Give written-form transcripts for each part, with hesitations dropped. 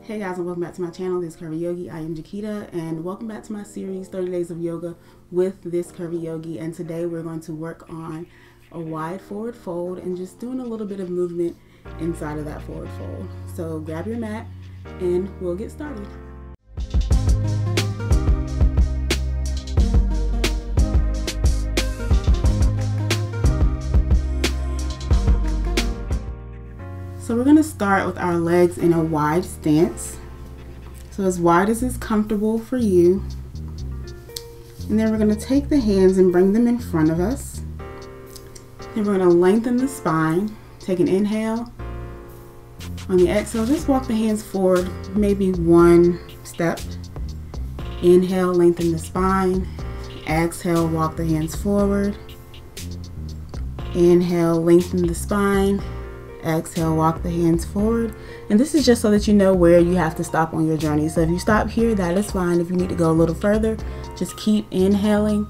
Hey guys, and welcome back to my channel, This Curvi Yogi. I am Jakita, and welcome back to my series, 30 Days of Yoga with This Curvi Yogi. And today we're going to work on a wide forward fold and just doing a little bit of movement inside of that forward fold. So grab your mat and we'll get started. So we're going to start with our legs in a wide stance. So as wide as is comfortable for you. And then we're going to take the hands and bring them in front of us. Then we're going to lengthen the spine. Take an inhale. On the exhale, just walk the hands forward, maybe one step. Inhale, lengthen the spine. Exhale, walk the hands forward. Inhale, lengthen the spine. Exhale, walk the hands forward. And this is just so that you know where you have to stop on your journey. So if you stop here, that is fine. If you need to go a little further, just keep inhaling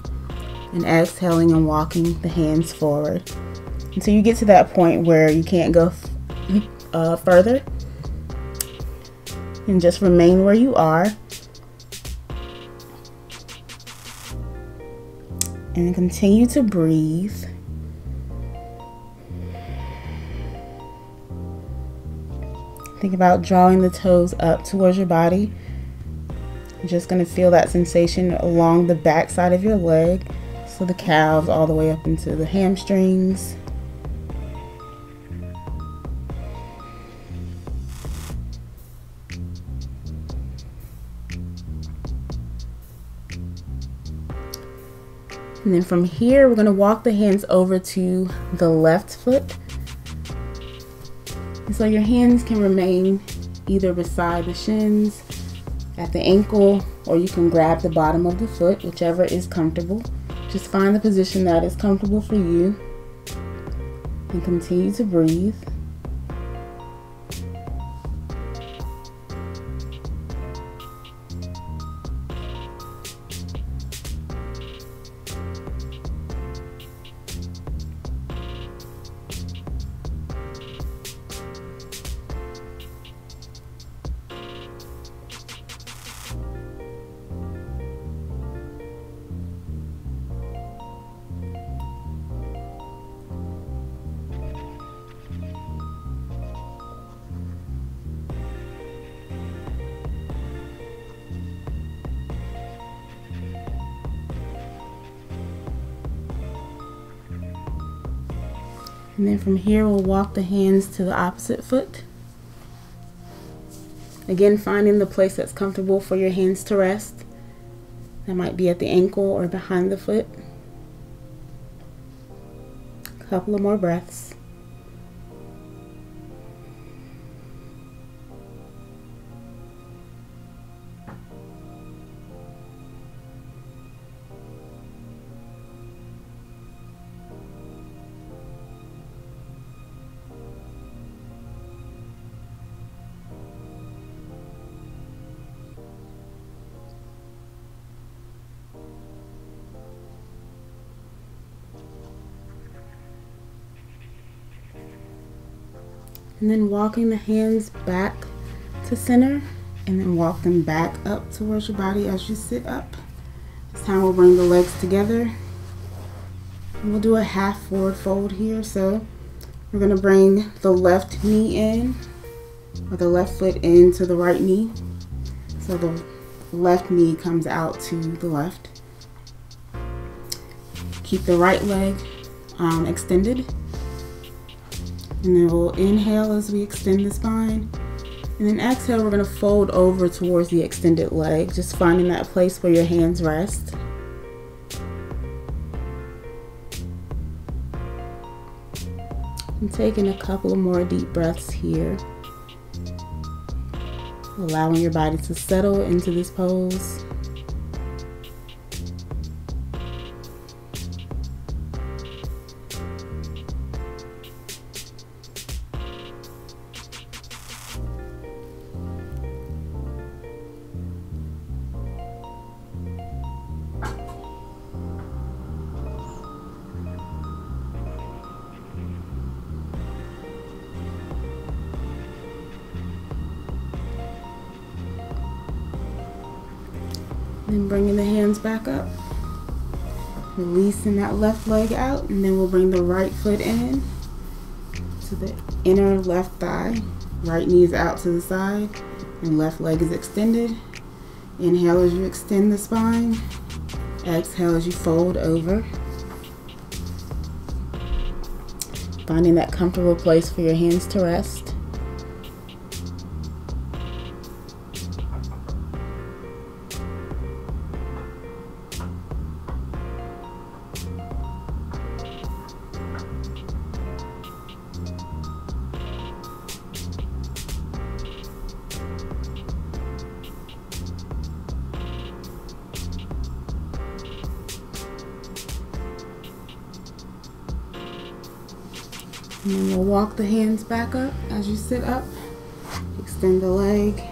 and exhaling and walking the hands forward until you get to that point where you can't go further. And just remain where you are. And continue to breathe. Think about drawing the toes up towards your body. You're just going to feel that sensation along the back side of your leg. So the calves all the way up into the hamstrings. And then from here, we're going to walk the hands over to the left foot. And so your hands can remain either beside the shins, at the ankle, or you can grab the bottom of the foot, whichever is comfortable. Just find the position that is comfortable for you and continue to breathe. And then from here, we'll walk the hands to the opposite foot. Again, finding the place that's comfortable for your hands to rest. That might be at the ankle or behind the foot. A couple of more breaths. And then walking the hands back to center and then walk them back up towards your body as you sit up. This time we'll bring the legs together and we'll do a half forward fold here. So we're going to bring the left knee in, or the left foot into the right knee. So the left knee comes out to the left. Keep the right leg extended. And then we'll inhale as we extend the spine. And then exhale, we're going to fold over towards the extended leg, just finding that place where your hands rest. And taking a couple of more deep breaths here. Allowing your body to settle into this pose. Then bringing the hands back up. Releasing that left leg out, and then we'll bring the right foot in to the inner left thigh. Right knee is out to the side and left leg is extended. Inhale as you extend the spine. Exhale as you fold over. Finding that comfortable place for your hands to rest. And then we'll walk the hands back up as you sit up. Extend the leg.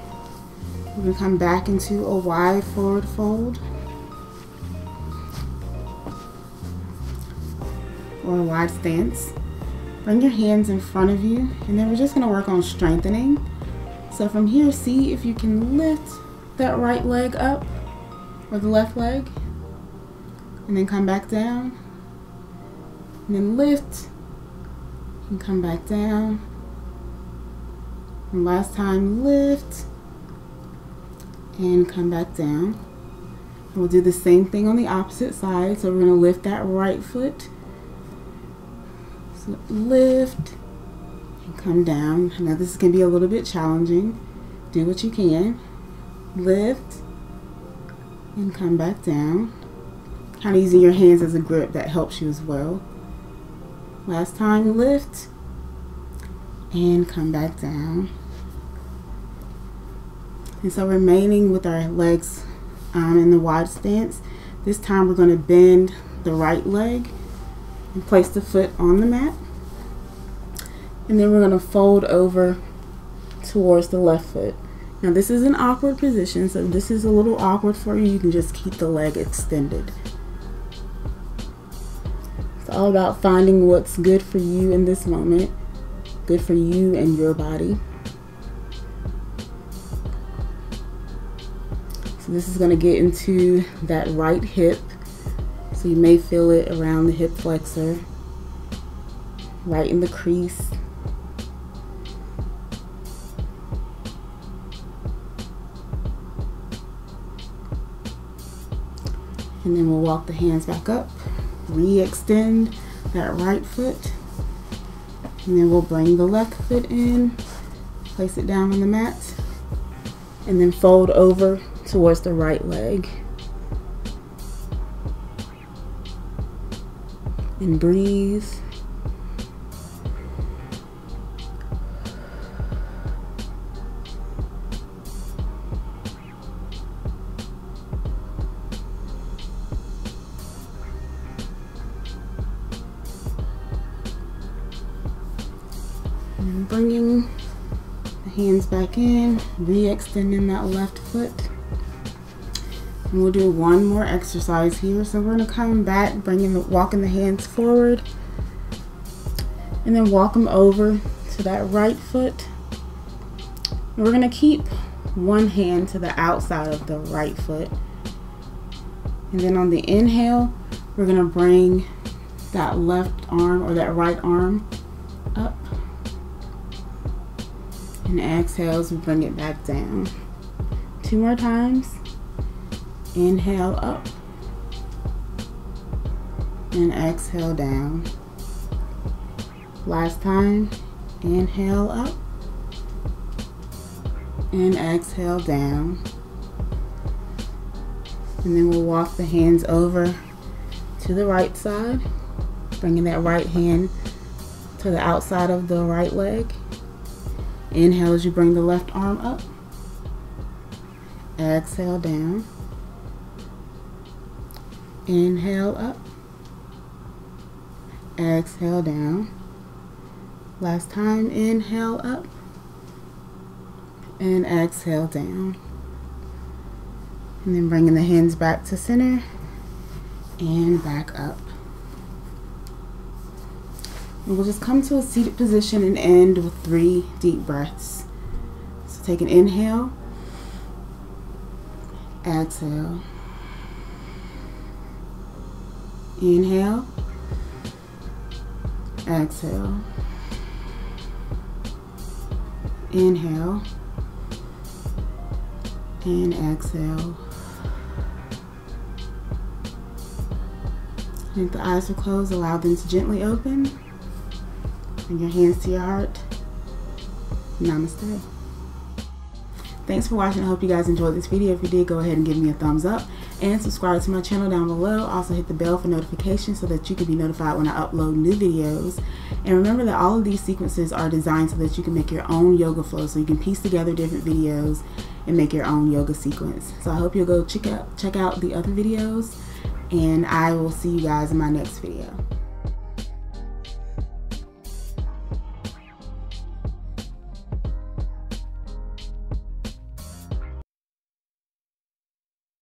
We're going to come back into a wide forward fold. Or a wide stance. Bring your hands in front of you, and then we're just going to work on strengthening. So from here, see if you can lift that right leg up, or the left leg, and then come back down. And then lift. And come back down. And last time, lift and come back down. And we'll do the same thing on the opposite side. So we're going to lift that right foot. So lift and come down. Now this can be a little bit challenging. Do what you can. Lift and come back down. Kind of using your hands as a grip, that helps you as well. Last time, lift and come back down. And so remaining with our legs in the wide stance, this time we're going to bend the right leg and place the foot on the mat. And then we're going to fold over towards the left foot. Now this is an awkward position, so if this is a little awkward for you, you can just keep the leg extended. It's all about finding what's good for you in this moment, good for you and your body. So this is going to get into that right hip. So you may feel it around the hip flexor, right in the crease. And then we'll walk the hands back up. Re-extend that right foot, and then we'll bring the left foot in, place it down on the mat, and then fold over towards the right leg. And breathe. And bringing the hands back in, re-extending that left foot. And we'll do one more exercise here. So we're going to come back, walking the hands forward, and then walk them over to that right foot. And we're going to keep one hand to the outside of the right foot. And then on the inhale, we're going to bring that left arm or that right arm up. And exhale as we bring it back down. 2 more times. Inhale up. And exhale down. Last time. Inhale up. And exhale down. And then we'll walk the hands over to the right side, bringing that right hand to the outside of the right leg. Inhale as you bring the left arm up. Exhale down. Inhale up. Exhale down. Last time, inhale up. And exhale down. And then bringing the hands back to center and back up. And we'll just come to a seated position and end with 3 deep breaths. So take an inhale, exhale, Inhale. Exhale. Inhale. And exhale. And if the eyes are closed, allow them to gently open. Bring your hands to your heart. Namaste. Thanks for watching. I hope you guys enjoyed this video. If you did, go ahead and give me a thumbs up and subscribe to my channel down below. Also hit the bell for notifications so that you can be notified when I upload new videos. And remember that all of these sequences are designed so that you can make your own yoga flow, so you can piece together different videos and make your own yoga sequence. So I hope you'll go check out the other videos, and I will see you guys in my next video.